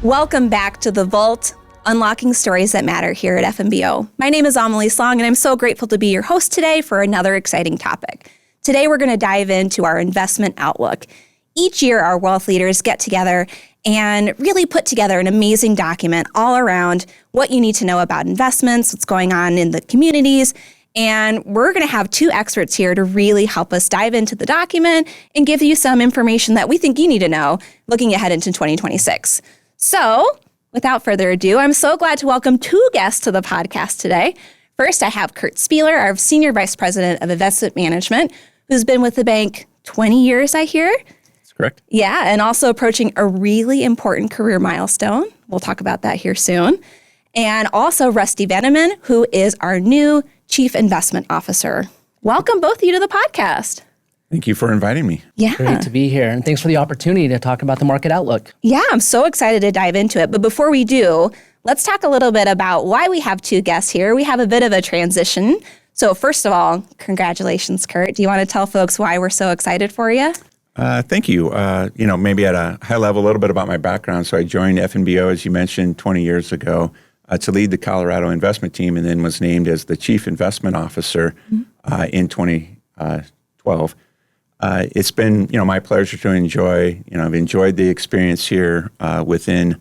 Welcome back to The Vault, unlocking stories that matter here at FNBO. My name is Amelis Long, and I'm so grateful to be your host today for another exciting topic. Today, we're going to dive into our investment outlook. Each year, our wealth leaders get together and really put together an amazing document all around what you need to know about investments, what's going on in the communities, and we're going to have two experts here to really help us dive into the document and give you some information that we think you need to know looking ahead into 2026. So, without further ado, I'm so glad to welcome two guests to the podcast today. First, I have Kurt Spieler, our Senior Vice President of Investment Management, who's been with the bank 20 years, I hear. That's correct. Yeah, and also approaching a really important career milestone. We'll talk about that here soon. And also Rusty Vanneman, who is our new Chief Investment Officer. Welcome both of you to the podcast. Thank you for inviting me. Yeah. Great to be here. And thanks for the opportunity to talk about the market outlook. Yeah, I'm so excited to dive into it. But before we do, let's talk a little bit about why we have two guests here. We have a bit of a transition. So first of all, congratulations, Kurt. Do you want to tell folks why we're so excited for you? Thank you. Maybe at a high level, a little bit about my background. So I joined FNBO, as you mentioned, 20 years ago to lead the Colorado investment team, and then was named as the Chief Investment Officer in 2012. It's been, my pleasure to enjoy, I've enjoyed the experience here within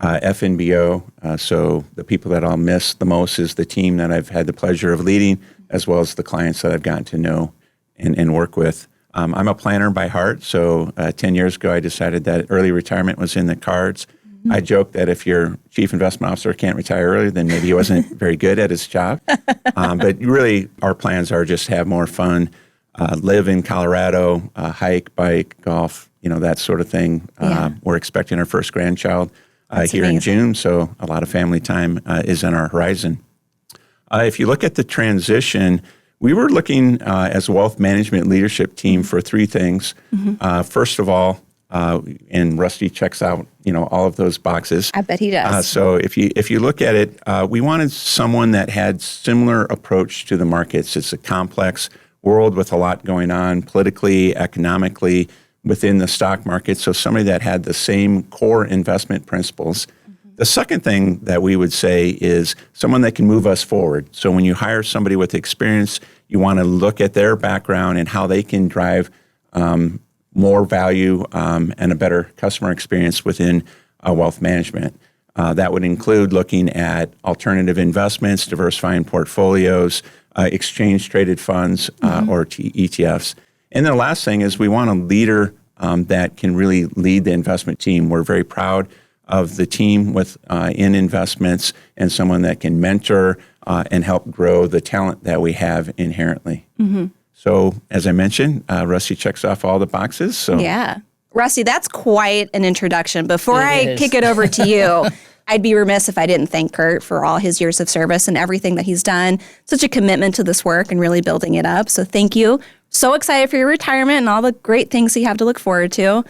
FNBO. So the people that I'll miss the most is the team that I've had the pleasure of leading, as well as the clients that I've gotten to know and work with. I'm a planner by heart. So 10 years ago, I decided that early retirement was in the cards. Mm-hmm. I joke that if your chief investment officer can't retire early, then maybe he wasn't very good at his job. But really, our plans are just have more fun. Live in Colorado, hike, bike, golf, that sort of thing. Yeah. We're expecting our first grandchild here amazing. in June, so a lot of family time is on our horizon. If you look at the transition, we were looking as a wealth management leadership team for three things. Mm-hmm. First of all, and Rusty checks out, all of those boxes. I bet he does. So if you look at it, we wanted someone that had similar approach to the markets. It's a complex world with a lot going on politically, economically, within the stock market. So somebody that had the same core investment principles. Mm-hmm. The second thing that we would say is someone that can move us forward. So when you hire somebody with experience, you want to look at their background and how they can drive more value and a better customer experience within wealth management. That would include looking at alternative investments, diversifying portfolios, exchange-traded funds or ETFs. And the last thing is we want a leader that can really lead the investment team. We're very proud of the team in investments and someone that can mentor and help grow the talent that we have inherently. Mm-hmm. So as I mentioned, Rusty checks off all the boxes. So yeah. Rusty, that's quite an introduction. Before I kick it over to you, I'd be remiss if I didn't thank Kurt for all his years of service and everything that he's done. Such a commitment to this work and really building it up. So thank you. So excited for your retirement and all the great things you have to look forward to.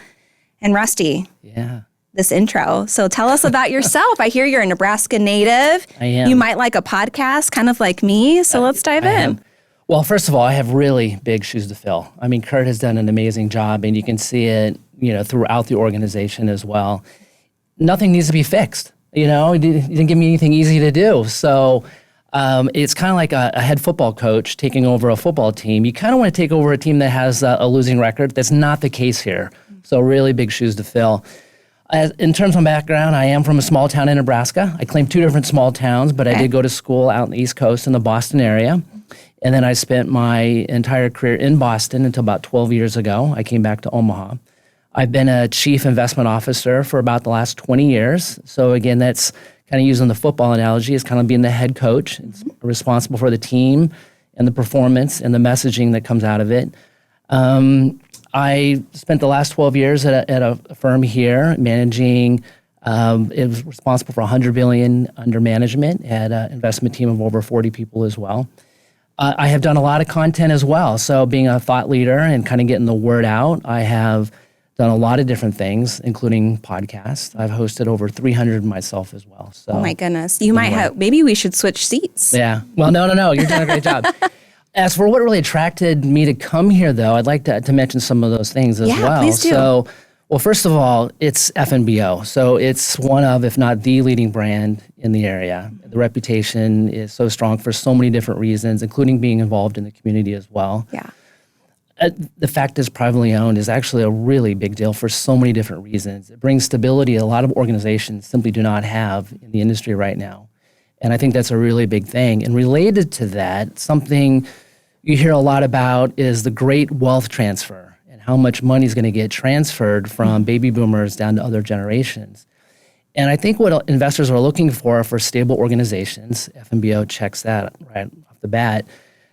And Rusty. Yeah. This intro. So tell us about yourself. I hear you're a Nebraska native. I am. You might like a podcast, kind of like me. So let's dive in. Well, first of all, I have really big shoes to fill. I mean, Kurt has done an amazing job, and you can see it, throughout the organization as well. Nothing needs to be fixed. He didn't give me anything easy to do. So it's kind of like a head football coach taking over a football team. You kind of want to take over a team that has a losing record. That's not the case here. So really big shoes to fill. In terms of my background, I am from a small town in Nebraska. I claim two different small towns, but I did go to school out in the East Coast in the Boston area. And then I spent my entire career in Boston until about 12 years ago. I came back to Omaha. I've been a chief investment officer for about the last 20 years. So again, that's kind of using the football analogy, is kind of being the head coach. It's responsible for the team and the performance and the messaging that comes out of it. I spent the last 12 years at a firm here managing, it was responsible for $100 billion under management, had an investment team of over 40 people as well. I have done a lot of content as well. So being a thought leader and kind of getting the word out, I have done a lot of different things, including podcasts. I've hosted over 300 myself as well. So, oh my goodness. You might have, maybe we should switch seats. Yeah. Well, no. You're doing a great job. As for what really attracted me to come here, though, I'd like to mention some of those things as well. Please do. So Well, first of all, it's FNBO. So it's one of, if not the leading brand in the area. The reputation is so strong for so many different reasons, including being involved in the community as well. Yeah. The fact it's privately owned is actually a really big deal for so many different reasons. It brings stability a lot of organizations simply do not have in the industry right now. And I think that's a really big thing. And related to that, something you hear a lot about is the great wealth transfer. How much money is going to get transferred from baby boomers down to other generations. And I think what investors are looking for stable organizations, FNBO checks that right off the bat,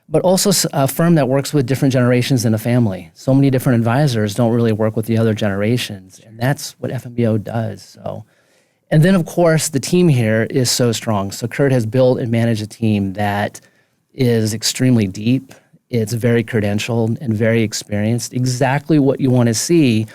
but also a firm that works with different generations in a family. So many different advisors don't really work with the other generations, and that's what FNBO does. So, and then of course the team here is so strong. So Kurt has built and managed a team that is extremely deep. It's very credentialed and very experienced, exactly what you want to see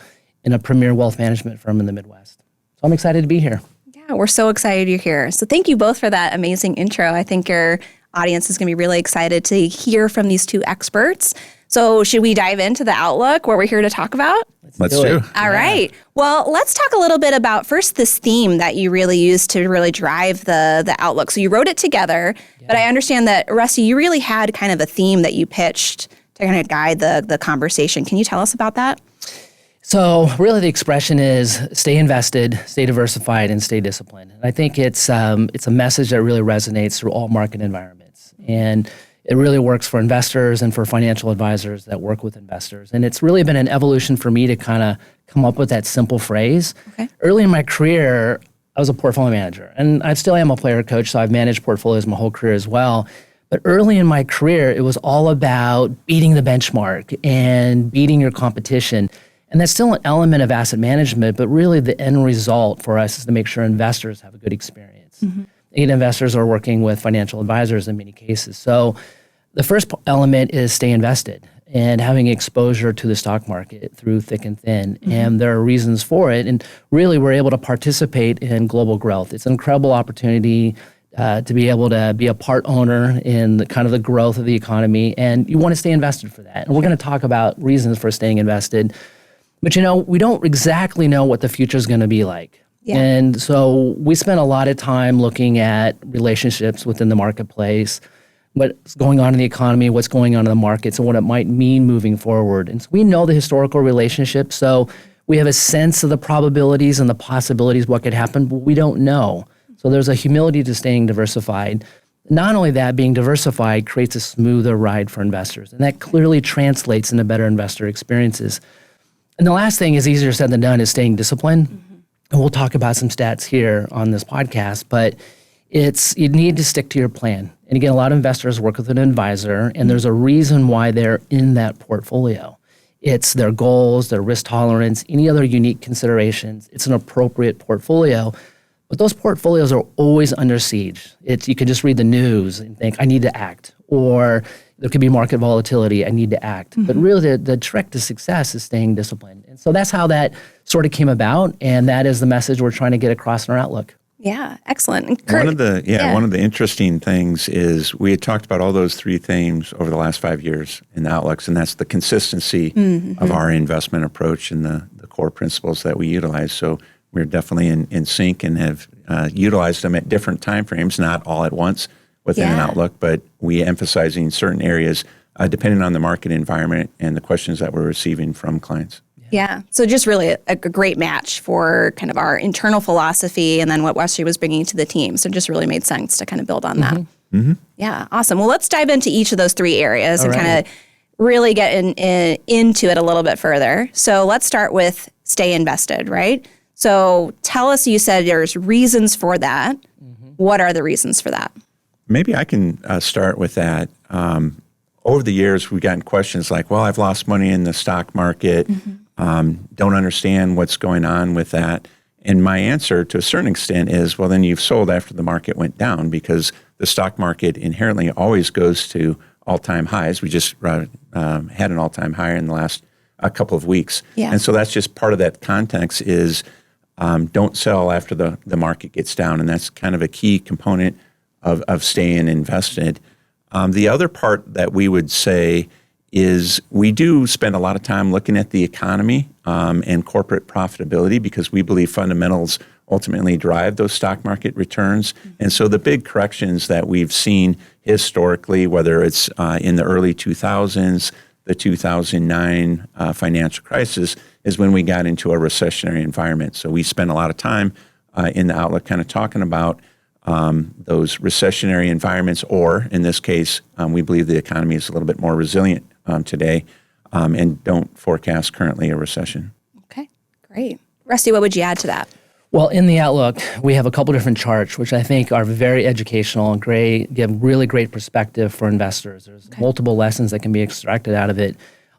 in a premier wealth management firm in the Midwest. So I'm excited to be here. Yeah, we're so excited you're here. So thank you both for that amazing intro. I think your audience is going to be really excited to hear from these two experts. So should we dive into the outlook, what we're here to talk about? Let's do. All right. Well, let's talk a little bit about first this theme that you really used to really drive the outlook. So you wrote it together, but I understand that, Rusty, you really had kind of a theme that you pitched to kind of guide the conversation. Can you tell us about that? So really the expression is stay invested, stay diversified, and stay disciplined. And I think it's a message that really resonates through all market environments. And it really works for investors and for financial advisors that work with investors. And it's really been an evolution for me to kind of come up with that simple phrase. Okay. Early in my career, I was a portfolio manager, and I still am a player coach, so I've managed portfolios my whole career as well. But early in my career, it was all about beating the benchmark and beating your competition. And that's still an element of asset management, but really the end result for us is to make sure investors have a good experience. Mm-hmm. And investors are working with financial advisors in many cases. So the first element is stay invested and having exposure to the stock market through thick and thin. Mm-hmm. And there are reasons for it. And really, we're able to participate in global growth. It's an incredible opportunity to be able to be a part owner in the kind of the growth of the economy. And you want to stay invested for that. And we're going to talk about reasons for staying invested. But, we don't exactly know what the future is going to be like. Yeah. And so we spent a lot of time looking at relationships within the marketplace, what's going on in the economy, what's going on in the markets, and what it might mean moving forward. And so we know the historical relationship, so we have a sense of the probabilities and the possibilities, what could happen, but we don't know. So there's a humility to staying diversified. Not only that, being diversified creates a smoother ride for investors, and that clearly translates into better investor experiences. And the last thing is easier said than done is staying disciplined. Mm-hmm. And we'll talk about some stats here on this podcast, but you need to stick to your plan. And again, a lot of investors work with an advisor, and there's a reason why they're in that portfolio. It's their goals, their risk tolerance, any other unique considerations. It's an appropriate portfolio, but those portfolios are always under siege. You could just read the news and think, I need to act, or there could be market volatility, I need to act. Mm-hmm. But really the trick to success is staying disciplined. And so that's how that sort of came about, and that is the message we're trying to get across in our outlook. Yeah, excellent. And Kurt, one of the interesting things is we had talked about all those three themes over the last 5 years in the outlooks, and that's the consistency of our investment approach and the core principles that we utilize. So we're definitely in sync and have utilized them at different time frames, not all at once within an outlook, but we emphasizing certain areas depending on the market environment and the questions that we're receiving from clients. Yeah. So just really a great match for kind of our internal philosophy and then what Rusty was bringing to the team. So it just really made sense to kind of build on that. Mm-hmm. Yeah. Awesome. Well, let's dive into each of those three areas and kind of really get into it a little bit further. So let's start with stay invested, right? So tell us, you said there's reasons for that. Mm-hmm. What are the reasons for that? Maybe I can start with that. Over the years, we've gotten questions like, well, I've lost money in the stock market. Mm-hmm. Don't understand what's going on with that. And my answer to a certain extent is, well, then you've sold after the market went down, because the stock market inherently always goes to all-time highs. We just had an all-time high in the last couple of weeks. Yeah. And so that's just part of that context is don't sell after the market gets down. And that's kind of a key component of staying invested. The other part that we would say is we do spend a lot of time looking at the economy and corporate profitability because we believe fundamentals ultimately drive those stock market returns. And so the big corrections that we've seen historically, whether it's in the early 2000s, the 2009 financial crisis, is when we got into a recessionary environment. So we spent a lot of time in the outlook kind of talking about those recessionary environments, or in this case, we believe the economy is a little bit more resilient today and don't forecast currently a recession. Okay, great. Rusty, what would you add to that? Well, in the outlook, we have a couple different charts, which I think are very educational and great, give really great perspective for investors. There's multiple lessons that can be extracted out of it.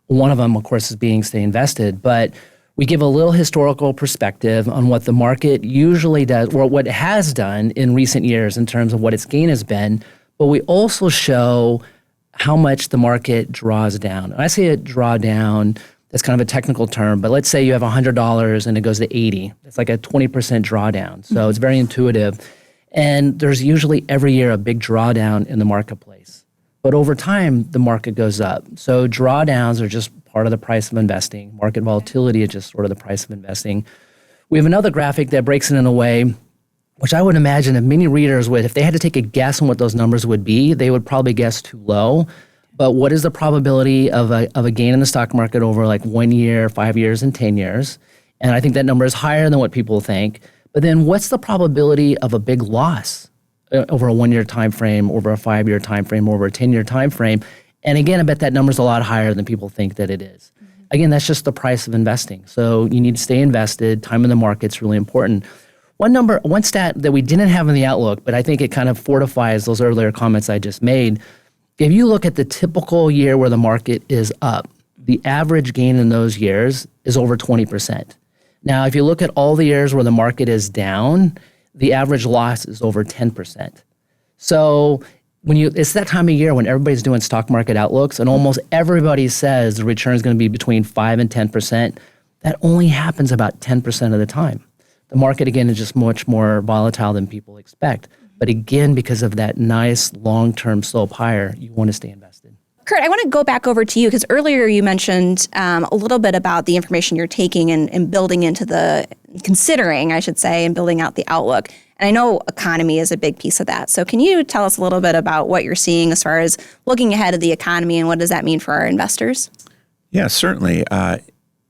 One of them, of course, is being stay invested, but we give a little historical perspective on what the market usually does, or what it has done in recent years in terms of what its gain has been, but we also show how much the market draws down. And I say it draw down, that's kind of a technical term, but let's say you have $100 and it goes to 80. It's like a 20% drawdown. So it's very intuitive. And there's usually every year a big drawdown in the marketplace. But over time, the market goes up. So drawdowns are just part of the price of investing. Market volatility is just sort of the price of investing. We have another graphic that breaks it in a way, which I would imagine if many readers would, if they had to take a guess on what those numbers would be, they would probably guess too low. But what is the probability of a gain in the stock market over like 1 year, 5 years, and 10 years? And I think that number is higher than what people think. But then what's the probability of a big loss over a 1 year time frame, over a 5 year time frame, over a 10 year time frame? And again, I bet that number's a lot higher than people think that it is. Again, that's just the price of investing. So you need to stay invested. Time in the market's really important. One stat that we didn't have in the outlook, but I think it kind of fortifies those earlier comments I just made. If you look at the typical year where the market is up, the average gain in those years is over 20%. Now, if you look at all the years where the market is down, the average loss is over 10%. So it's that time of year when everybody's doing stock market outlooks and almost everybody says the return is going to be between 5 and 10%. That only happens about 10% of the time. The market, again, is just much more volatile than people expect. But again, because of that nice long-term slope higher, you want to stay invested. Kurt, I want to go back over to you because earlier you mentioned a little bit about the information you're taking and building into considering, I should say, and building out the outlook. And I know economy is a big piece of that. So can you tell us a little bit about what you're seeing as far as looking ahead of the economy and what does that mean for our investors? Yeah, certainly. At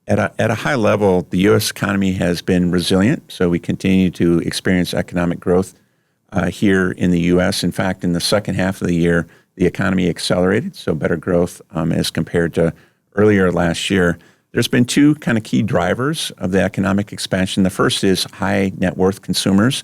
a high level, the U.S. economy has been resilient. So we continue to experience economic growth here in the U.S. In fact, in the second half of the year, the economy accelerated, so better growth as compared to earlier last year. There's been two kind of key drivers of the economic expansion. The first is high net worth consumers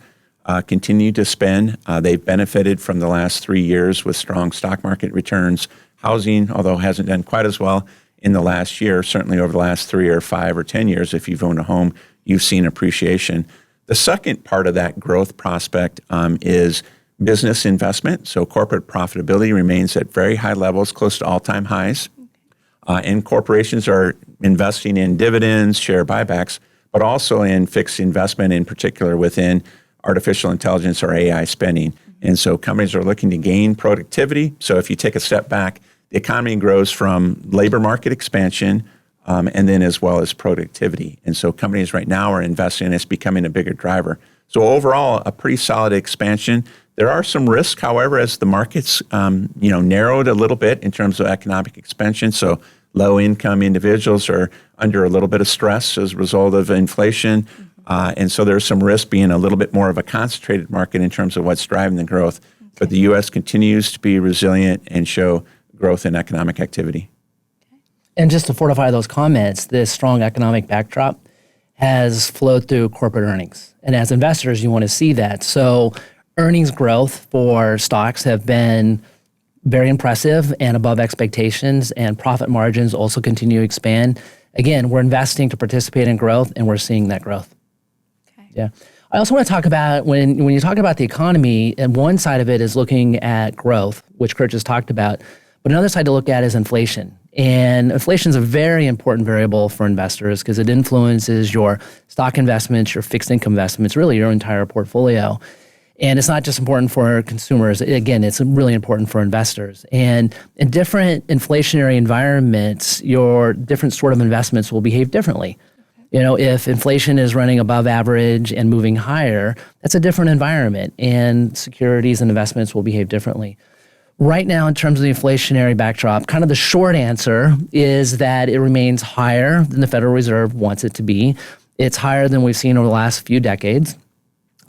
continue to spend. They've benefited from the last 3 years with strong stock market returns. Housing, although hasn't done quite as well in the last year, certainly over the last 3 or 5 or 10 years, if you've owned a home, you've seen appreciation. The second part of that growth prospect is business investment. So corporate profitability remains at very high levels, close to all-time highs. And corporations are investing in dividends, share buybacks, but also in fixed investment, in particular within artificial intelligence or AI spending. And so companies are looking to gain productivity. So if you take a step back, the economy grows from labor market expansion and then as well as productivity. And so companies right now are investing, and it's becoming a bigger driver. So overall, a pretty solid expansion. There are some risks, however, as the markets narrowed a little bit in terms of economic expansion. So low-income individuals are under a little bit of stress as a result of inflation. And so there's some risk being a little bit more of a concentrated market in terms of what's driving the growth. Okay. But the U.S. continues to be resilient and show growth in economic activity. And just to fortify those comments, this strong economic backdrop has flowed through corporate earnings. And as investors, you want to see that. So earnings growth for stocks have been very impressive and above expectations, and profit margins also continue to expand. Again, we're investing to participate in growth, and we're seeing that growth. Okay. Yeah. I also want to talk about when you talk about the economy, and one side of it is looking at growth, which Kurt just talked about, but another side to look at is inflation. And inflation is a very important variable for investors because it influences your stock investments, your fixed income investments, really your entire portfolio. And it's not just important for consumers. Again, it's really important for investors. And in different inflationary environments, your different sort of investments will behave differently. You know, if inflation is running above average and moving higher, that's a different environment, and securities and investments will behave differently. Right now, in terms of the inflationary backdrop, kind of the short answer is that it remains higher than the Federal Reserve wants it to be. It's higher than we've seen over the last few decades,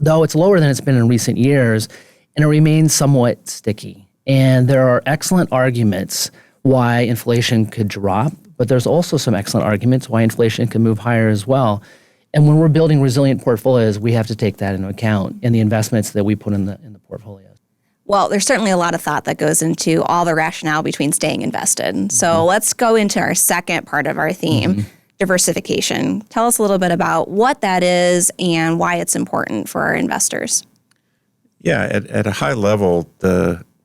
though it's lower than it's been in recent years, and it remains somewhat sticky. And there are excellent arguments why inflation could drop, but there's also some excellent arguments why inflation can move higher as well. And when we're building resilient portfolios, we have to take that into account in the investments that we put in the portfolios. Well, there's certainly a lot of thought that goes into all the rationale between staying invested. So let's go into our second part of our theme, diversification. Tell us a little bit about what that is and why it's important for our investors. Yeah, at a high level,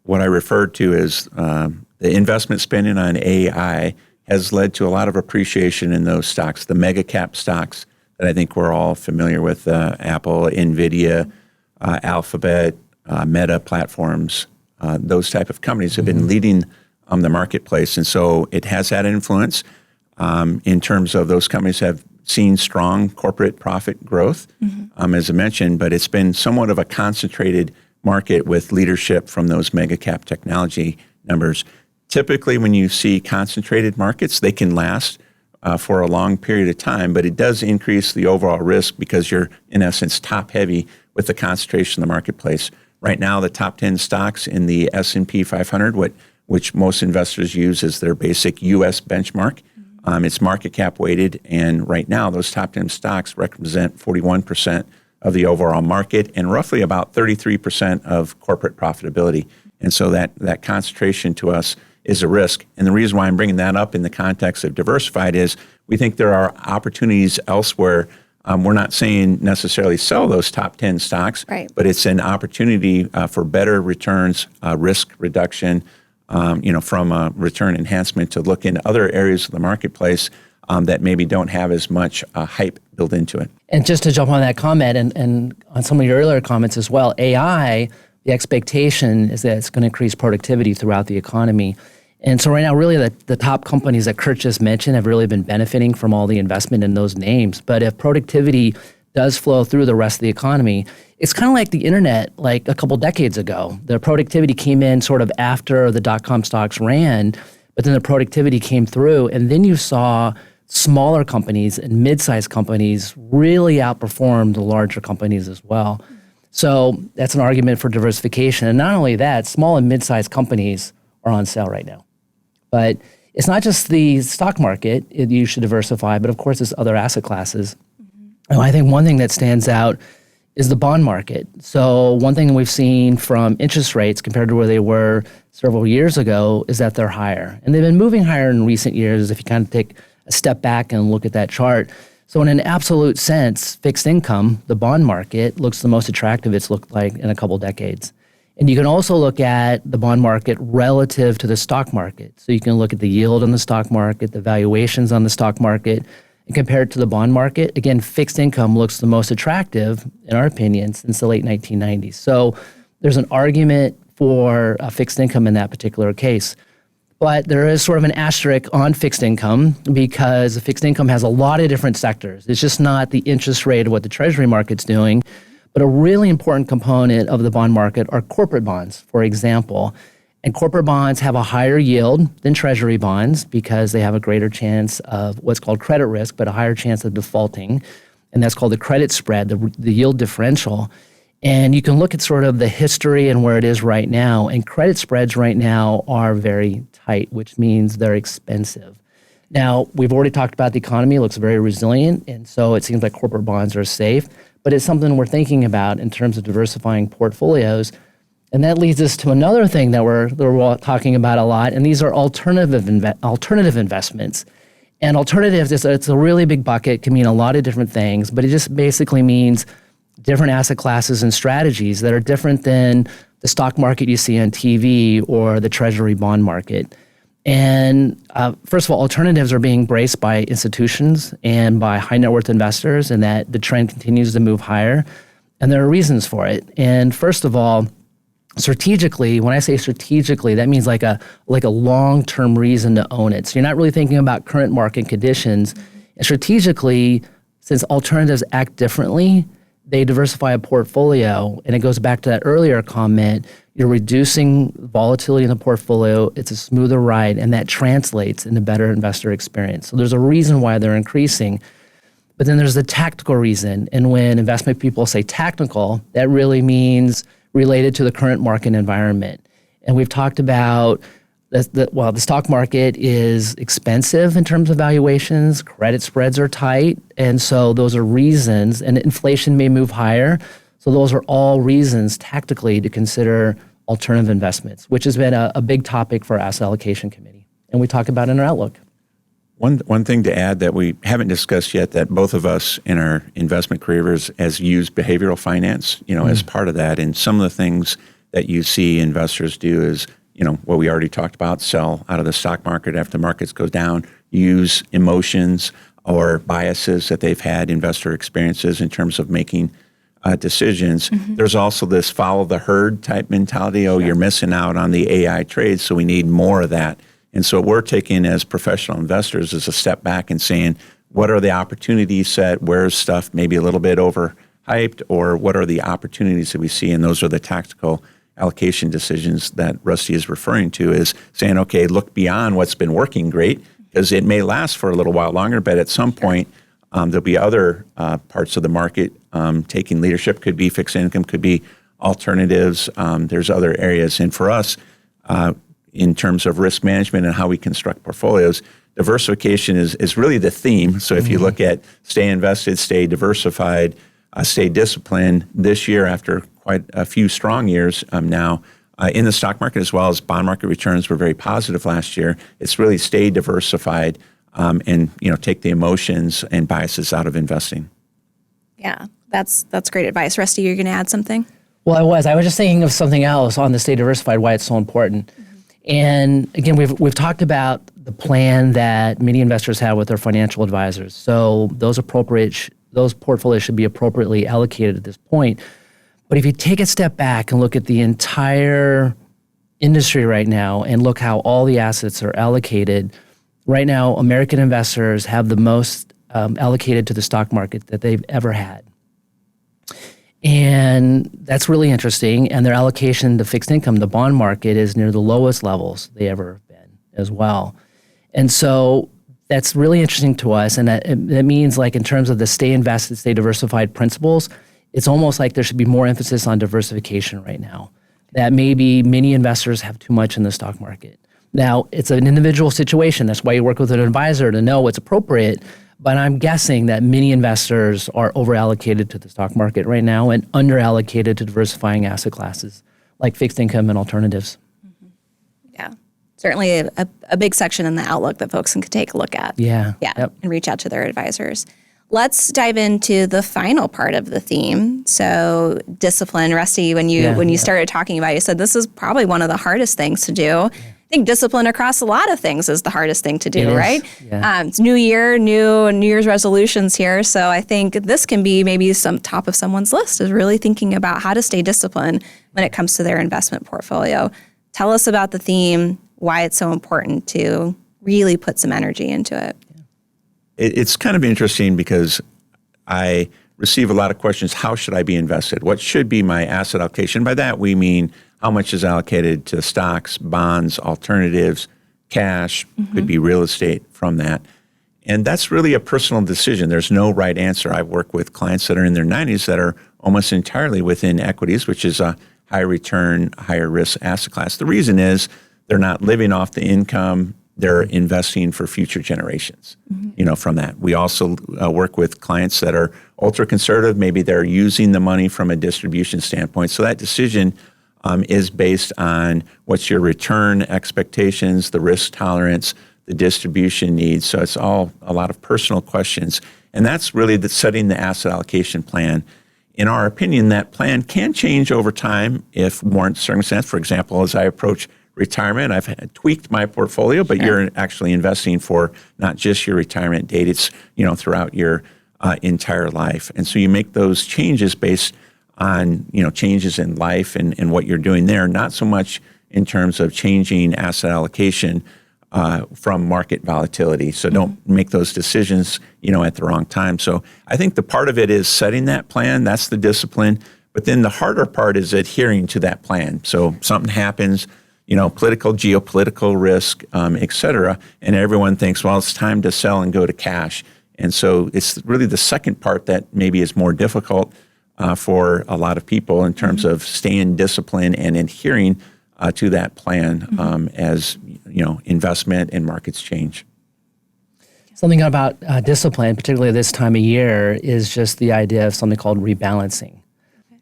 what I referred to as the investment spending on AI has led to a lot of appreciation in those stocks, the mega cap stocks that I think we're all familiar with, Apple, NVIDIA, Alphabet, Meta platforms. Those type of companies have been leading the marketplace. And so it has had influence in terms of those companies have seen strong corporate profit growth, as I mentioned, but it's been somewhat of a concentrated market with leadership from those mega cap technology numbers. Typically, when you see concentrated markets, they can last for a long period of time, but it does increase the overall risk because you're, in essence, top heavy with the concentration of the marketplace. Right now, the top 10 stocks in the S&P 500, which most investors use as their basic U.S. benchmark, it's market cap weighted, and right now, those top 10 stocks represent 41% of the overall market and roughly about 33% of corporate profitability. And so that concentration to us is a risk. And the reason why I'm bringing that up in the context of diversified is we think there are opportunities elsewhere. We're not saying necessarily sell those top 10 stocks, right, but it's an opportunity for better returns, risk reduction, from a return enhancement to look in other areas of the marketplace that maybe don't have as much hype built into it. And just to jump on that comment and on some of your earlier comments as well, AI, the expectation is that it's going to increase productivity throughout the economy. And so right now, really, the top companies that Kurt just mentioned have really been benefiting from all the investment in those names. But if productivity does flow through the rest of the economy, it's kind of like the internet like a couple decades ago. The productivity came in sort of after the dot-com stocks ran, but then the productivity came through, and then you saw smaller companies and mid-sized companies really outperform the larger companies as well. So that's an argument for diversification. And not only that, small and mid-sized companies are on sale right now. But it's not just the stock market you should diversify, but of course it's other asset classes. And I think one thing that stands out is the bond market. So one thing we've seen from interest rates compared to where they were several years ago is that they're higher. And they've been moving higher in recent years if you kind of take a step back and look at that chart. So in an absolute sense, fixed income, the bond market, looks the most attractive it's looked like in a couple decades. And you can also look at the bond market relative to the stock market. So you can look at the yield on the stock market, the valuations on the stock market, and compare it to the bond market. Again, fixed income looks the most attractive, in our opinion, since the late 1990s. So there's an argument for fixed income in that particular case. But there is sort of an asterisk on fixed income because fixed income has a lot of different sectors. It's just not the interest rate of what the Treasury market's doing. But a really important component of the bond market are corporate bonds, for example. And corporate bonds have a higher yield than Treasury bonds because they have a greater chance of what's called credit risk, but a higher chance of defaulting. And that's called the credit spread, the yield differential. And you can look at sort of the history and where it is right now. And credit spreads right now are very tight, which means they're expensive. Now, we've already talked about the economy. It looks very resilient. And so it seems like corporate bonds are safe. But it's something we're thinking about in terms of diversifying portfolios. And that leads us to another thing that we're talking about a lot, and these are alternative investments. And alternatives, it's a really big bucket, can mean a lot of different things, but it just basically means different asset classes and strategies that are different than the stock market you see on TV or the Treasury bond market. And first of all, alternatives are being embraced by institutions and by high net worth investors, and that the trend continues to move higher. And there are reasons for it. And first of all, strategically, when I say strategically, that means like a long-term reason to own it. So you're not really thinking about current market conditions. And strategically, since alternatives act differently, they diversify a portfolio. And it goes back to that earlier comment, you're reducing volatility in the portfolio. It's a smoother ride, and that translates into better investor experience. So there's a reason why they're increasing. But then there's the tactical reason. And when investment people say tactical, that really means related to the current market environment. And we've talked about the stock market is expensive in terms of valuations, credit spreads are tight, and so those are reasons, and inflation may move higher. So those are all reasons tactically to consider alternative investments, which has been a big topic for our asset allocation committee. And we talk about in our outlook. One thing to add that we haven't discussed yet that both of us in our investment careers has used behavioral finance, as part of that. And some of the things that you see investors do is, what we already talked about, sell out of the stock market after the markets go down, use emotions or biases that they've had, investor experiences in terms of making decisions. There's also this follow the herd type mentality. Oh, you're missing out on the AI trades, so we need more of that. And so what we're taking as professional investors is a step back and saying, what are the opportunities set? Where's stuff maybe a little bit overhyped? Or what are the opportunities that we see? And those are the tactical allocation decisions that Rusty is referring to, is saying, okay, look beyond what's been working great, because it may last for a little while longer, but at some point there'll be other parts of the market taking leadership. Could be fixed income, could be alternatives. There's other areas. And for us, in terms of risk management and how we construct portfolios, diversification is really the theme. So if you look at stay invested, stay diversified, stay disciplined, this year after quite a few strong years now in the stock market as well as bond market returns were very positive last year, it's really stay diversified and take the emotions and biases out of investing. Yeah, that's great advice. Rusty, you're going to add something? Well, I was just thinking of something else on the stay diversified, why it's so important. And again, we've talked about the plan that many investors have with their financial advisors. So those portfolios should be appropriately allocated at this point. But if you take a step back and look at the entire industry right now and look how all the assets are allocated, right now American investors have the most allocated to the stock market that they've ever had. And that's really interesting. And their allocation to fixed income, the bond market, is near the lowest levels they ever have been as well. And so that's really interesting to us. And that means, like, in terms of the stay invested, stay diversified principles, it's almost like there should be more emphasis on diversification right now. That maybe many investors have too much in the stock market. Now, it's an individual situation. That's why you work with an advisor to know what's appropriate. But I'm guessing that many investors are over-allocated to the stock market right now and under-allocated to diversifying asset classes like fixed income and alternatives. Yeah, certainly a big section in the outlook that folks can take a look at. Yeah. Yep. And reach out to their advisors. Let's dive into the final part of the theme. So discipline. Rusty, when you started talking about it, you said this is probably one of the hardest things to do. Yeah. I think discipline across a lot of things is the hardest thing to do, right? Yeah. It's New Year, New Year's resolutions here. So I think this can be maybe some top of someone's list, is really thinking about how to stay disciplined when it comes to their investment portfolio. Tell us about the theme, why it's so important to really put some energy into it. It's kind of interesting because I receive a lot of questions. How should I be invested? What should be my asset allocation? By that, we mean how much is allocated to stocks, bonds, alternatives, cash, could be real estate from that. And that's really a personal decision. There's no right answer. I've worked with clients that are in their 90s that are almost entirely within equities, which is a high return, higher risk asset class. The reason is they're not living off the income. They're investing for future generations, from that. We also work with clients that are ultra conservative. Maybe they're using the money from a distribution standpoint. So that decision is based on what's your return expectations, the risk tolerance, the distribution needs. So it's all a lot of personal questions. And that's really setting the asset allocation plan. In our opinion, that plan can change over time if warrant circumstance. For example, as I approach retirement, I've tweaked my portfolio, but you're actually investing for not just your retirement date, it's throughout your entire life. And so you make those changes based on, changes in life and what you're doing there, not so much in terms of changing asset allocation from market volatility. So don't make those decisions, at the wrong time. So I think the part of it is setting that plan. That's the discipline. But then the harder part is adhering to that plan. So something happens, political, geopolitical risk, et cetera, and everyone thinks, well, it's time to sell and go to cash. And so it's really the second part that maybe is more difficult for a lot of people in terms of staying disciplined and adhering to that plan as investment and markets change. Something about discipline, particularly this time of year, is just the idea of something called rebalancing.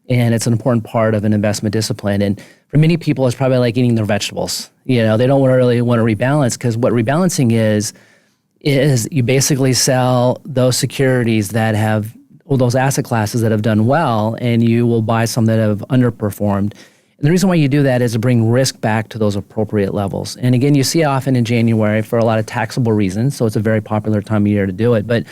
And it's an important part of an investment discipline. And for many people, it's probably like eating their vegetables. They don't really want to rebalance, because what rebalancing is you basically sell those securities that have, or those asset classes that have done well, and you will buy some that have underperformed. And the reason why you do that is to bring risk back to those appropriate levels. And again, you see it often in January for a lot of taxable reasons, so it's a very popular time of year to do it. But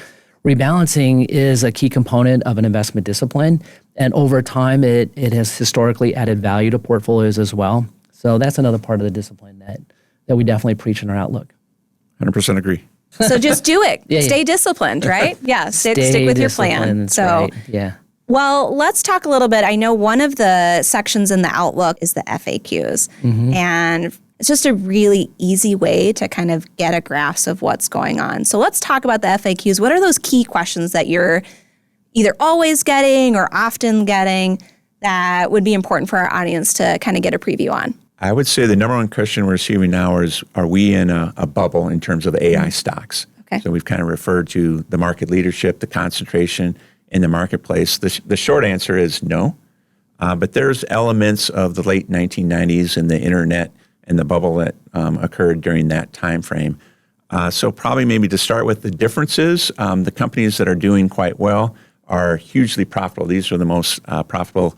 rebalancing is a key component of an investment discipline, and over time, it has historically added value to portfolios as well. So that's another part of the discipline that we definitely preach in our outlook. 100% agree. So just do it. Yeah. Stay disciplined, right? Yeah, stick with your plan. That's right. Yeah. Well, let's talk a little bit. I know one of the sections in the Outlook is the FAQs. And it's just a really easy way to kind of get a grasp of what's going on. So let's talk about the FAQs. What are those key questions that you're either always getting or often getting that would be important for our audience to kind of get a preview on? I would say the number one question we're receiving now is, are we in a bubble in terms of AI stocks? Okay. So we've kind of referred to the market leadership, the concentration in the marketplace. The short answer is no. But there's elements of the late 1990s and the internet and the bubble that occurred during that time frame. So probably maybe to start with the differences, the companies that are doing quite well are hugely profitable. These are the most profitable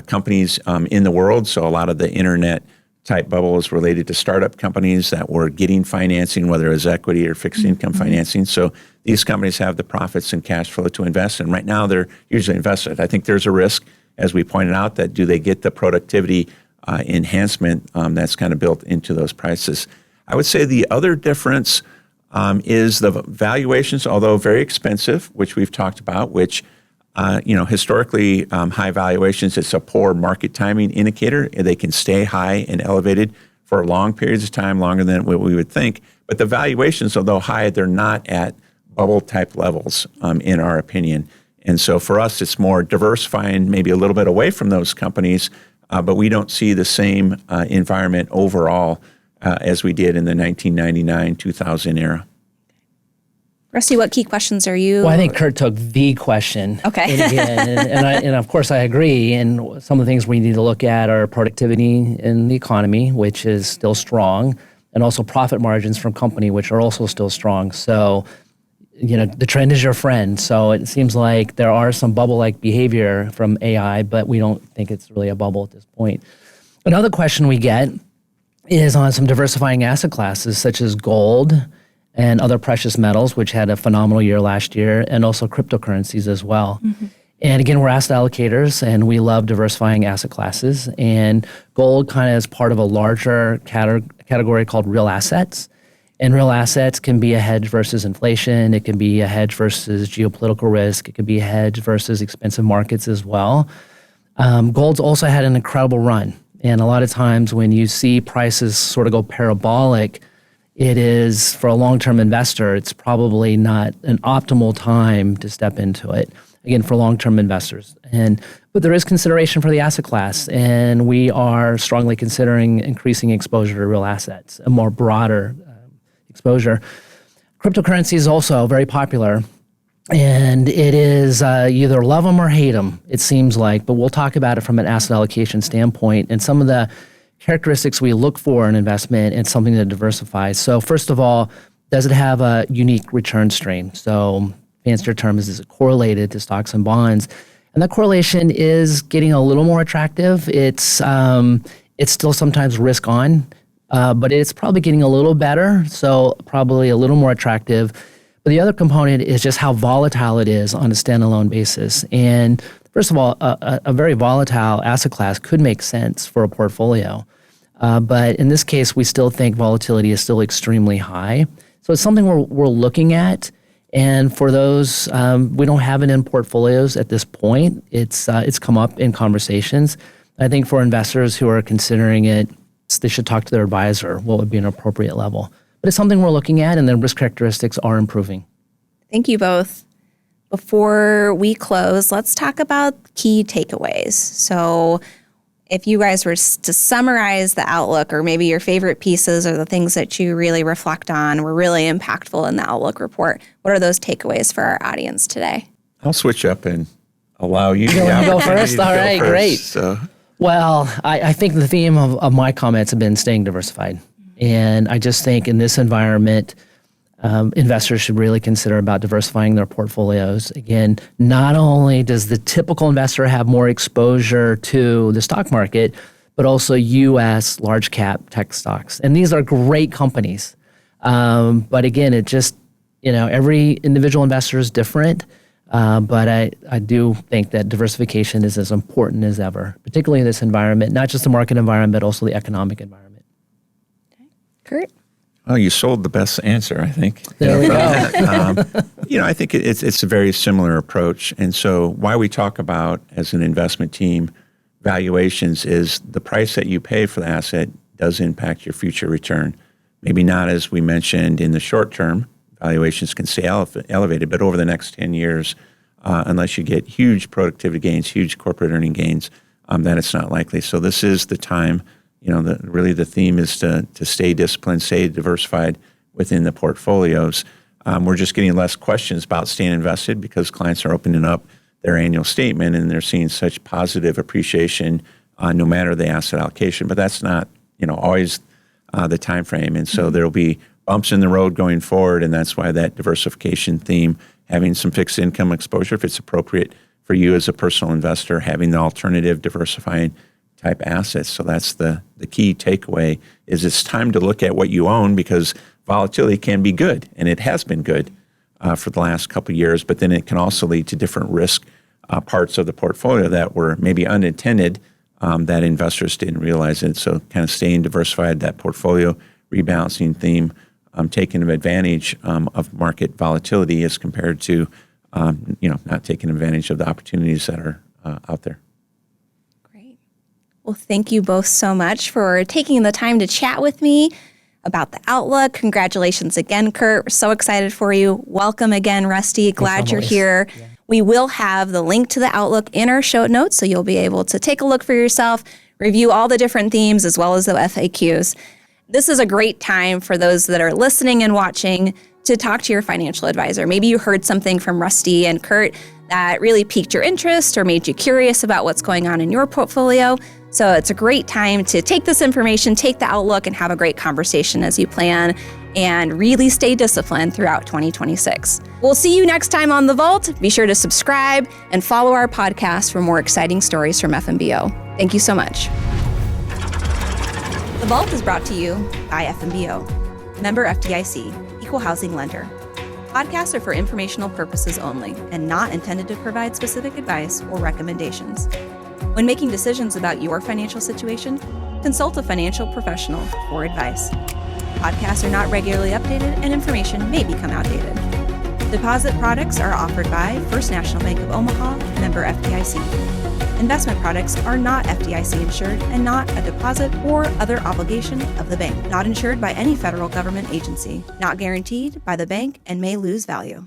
companies in the world. So a lot of the internet type bubble is related to startup companies that were getting financing, whether it was equity or fixed income financing. So these companies have the profits and cash flow to invest, and right now they're usually invested. I think there's a risk, as we pointed out, that do they get the productivity enhancement that's kind of built into those prices. I would say the other difference is the valuations, although very expensive, which we've talked about, which historically, high valuations, it's a poor market timing indicator. They can stay high and elevated for long periods of time, longer than what we would think. But the valuations, although high, they're not at bubble type levels, in our opinion. And so for us, it's more diversifying maybe a little bit away from those companies, but we don't see the same environment overall as we did in the 1999-2000 era. Rusty, what key questions are you? Well, I think Kurt took the question. Okay. And of course I agree. And some of the things we need to look at are productivity in the economy, which is still strong, and also profit margins from company, which are also still strong. So, the trend is your friend. So it seems like there are some bubble-like behavior from AI, but we don't think it's really a bubble at this point. Another question we get is on some diversifying asset classes, such as gold and other precious metals, which had a phenomenal year last year, and also cryptocurrencies as well. And again, we're asset allocators, and we love diversifying asset classes. And gold kind of is part of a larger category called real assets. And real assets can be a hedge versus inflation. It can be a hedge versus geopolitical risk. It can be a hedge versus expensive markets as well. Gold's also had an incredible run. And a lot of times when you see prices sort of go parabolic, it is, for a long-term investor, it's probably not an optimal time to step into it, again, for long-term investors. But there is consideration for the asset class, and we are strongly considering increasing exposure to real assets, a more broader exposure. Cryptocurrency is also very popular, and it is you either love them or hate them, it seems like, but we'll talk about it from an asset allocation standpoint and some of the characteristics we look for in investment and something that diversifies. So first of all, does it have a unique return stream? So fancier term is it correlated to stocks and bonds? And that correlation is getting a little more attractive. It's still sometimes risk on, but it's probably getting a little better, so probably a little more attractive. But the other component is just how volatile it is on a standalone basis. And First of all, a very volatile asset class could make sense for a portfolio. But in this case, we still think volatility is still extremely high. So it's something we're looking at. And for those, we don't have it in portfolios at this point. It's come up in conversations. I think for investors who are considering it, they should talk to their advisor what would be an appropriate level. But it's something we're looking at, and the risk characteristics are improving. Thank you both. Before we close, let's talk about key takeaways. So if you guys were to summarize the outlook, or maybe your favorite pieces or the things that you really reflect on were really impactful in the outlook report, what are those takeaways for our audience today? I'll switch up and allow you to go first? All right, great. So. Well, I think the theme of my comments have been staying diversified. And I just think in this environment, investors should really consider about diversifying their portfolios. Again, not only does the typical investor have more exposure to the stock market, but also U.S. large cap tech stocks. And these are great companies. But again, it just, every individual investor is different. But I do think that diversification is as important as ever, particularly in this environment, not just the market environment, but also the economic environment. Okay. Kurt? Well, you sold the best answer, I think. There we go. I think it's a very similar approach. And so why we talk about, as an investment team, valuations is the price that you pay for the asset does impact your future return. Maybe not, as we mentioned, in the short term. Valuations can stay elevated, but over the next 10 years, unless you get huge productivity gains, huge corporate earning gains, then it's not likely. So this is the time. Really the theme is to stay disciplined, stay diversified within the portfolios. We're just getting less questions about staying invested because clients are opening up their annual statement and they're seeing such positive appreciation no matter the asset allocation. But that's not always the time frame. And so there'll be bumps in the road going forward, and that's why that diversification theme, having some fixed income exposure if it's appropriate for you as a personal investor, having the alternative diversifying type assets. So that's the key takeaway is it's time to look at what you own because volatility can be good, and it has been good for the last couple of years, but then it can also lead to different risk parts of the portfolio that were maybe unintended that investors didn't realize it. So kind of staying diversified, that portfolio rebalancing theme, taking advantage of market volatility as compared to not taking advantage of the opportunities that are out there. Well, thank you both so much for taking the time to chat with me about the outlook. Congratulations again, Kurt. We're so excited for you. Welcome again, Rusty. Glad you're here. Yeah. We will have the link to the outlook in our show notes, so you'll be able to take a look for yourself, review all the different themes as well as the FAQs. This is a great time for those that are listening and watching to talk to your financial advisor. Maybe you heard something from Rusty and Kurt that really piqued your interest or made you curious about what's going on in your portfolio. So it's a great time to take this information, take the outlook, and have a great conversation as you plan and really stay disciplined throughout 2026. We'll see you next time on The Vault. Be sure to subscribe and follow our podcast for more exciting stories from FNBO. Thank you so much. The Vault is brought to you by FNBO, member FDIC, equal housing lender. Podcasts are for informational purposes only and not intended to provide specific advice or recommendations. When making decisions about your financial situation, consult a financial professional for advice. Podcasts are not regularly updated and information may become outdated. Deposit products are offered by First National Bank of Omaha, member FDIC. Investment products are not FDIC insured and not a deposit or other obligation of the bank. Not insured by any federal government agency. Not guaranteed by the bank and may lose value.